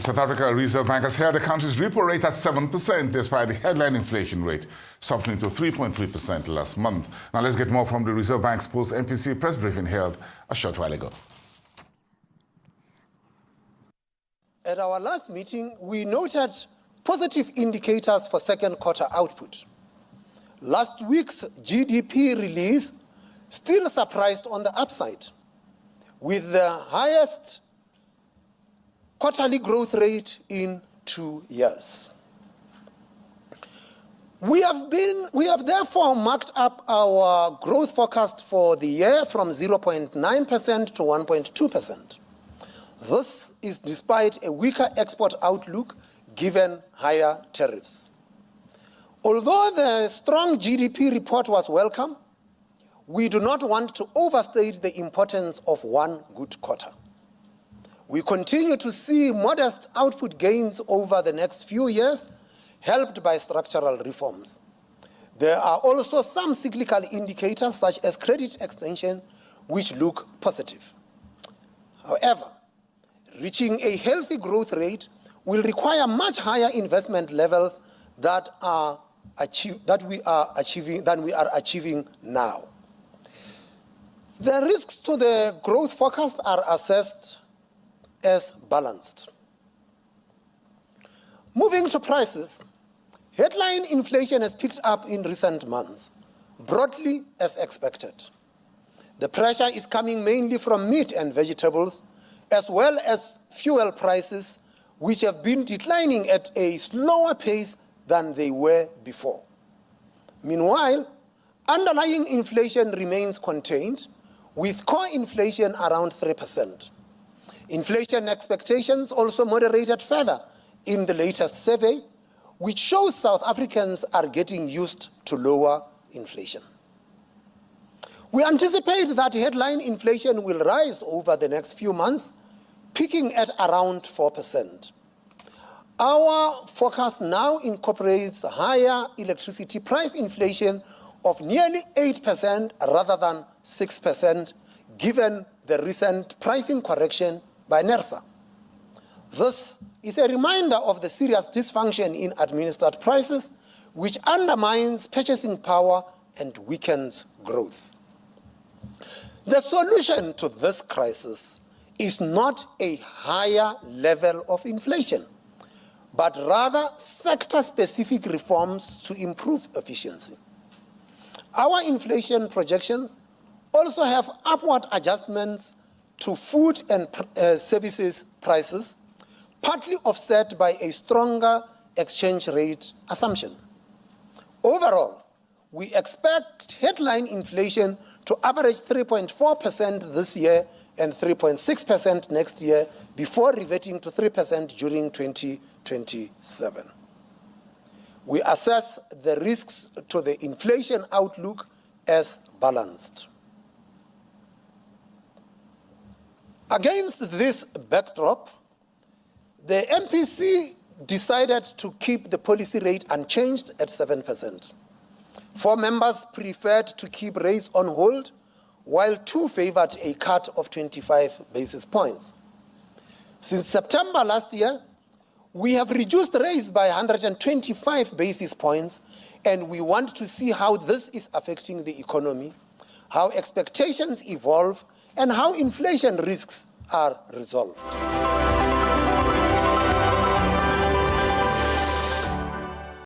South Africa Reserve Bank has held the country's repo rate at 7% despite the headline inflation rate softening to 3.3% last month. Now let's get more from the Reserve Bank's post-MPC press briefing held a short while ago. At our last meeting, we noted positive indicators for second quarter output. Last week's GDP release still surprised on the upside, with the highest quarterly growth rate in 2 years. We have therefore marked up our growth forecast for the year from 0.9% to 1.2%. This is despite a weaker export outlook given higher tariffs. Although the strong GDP report was welcome, we do not want to overstate the importance of one good quarter. We continue to see modest output gains over the next few years, helped by structural reforms. There are also some cyclical indicators, such as credit extension, which look positive. However, reaching a healthy growth rate will require much higher investment levels than we are achieving now. The risks to the growth forecast are assessed as balanced. Moving to prices, headline inflation has picked up in recent months, broadly as expected. The pressure is coming mainly from meat and vegetables, as well as fuel prices, which have been declining at a slower pace than they were before. Meanwhile, underlying inflation remains contained, with core inflation around 3%. Inflation expectations also moderated further in the latest survey, which shows South Africans are getting used to lower inflation. We anticipate that headline inflation will rise over the next few months, peaking at around 4%. Our forecast now incorporates higher electricity price inflation of nearly 8% rather than 6%, given the recent pricing correction by NERSA. This is a reminder of the serious dysfunction in administered prices, which undermines purchasing power and weakens growth. The solution to this crisis is not a higher level of inflation, but rather sector-specific reforms to improve efficiency. Our inflation projections also have upward adjustments to food and services prices, partly offset by a stronger exchange rate assumption. Overall, we expect headline inflation to average 3.4% this year and 3.6% next year, before reverting to 3% during 2027. We assess the risks to the inflation outlook as balanced. Against this backdrop, the MPC decided to keep the policy rate unchanged at 7%. 4 members preferred to keep rates on hold, while 2 favored a cut of 25 basis points. Since September last year, we have reduced rates by 125 basis points, and we want to see how this is affecting the economy, how expectations evolve, and how inflation risks are resolved.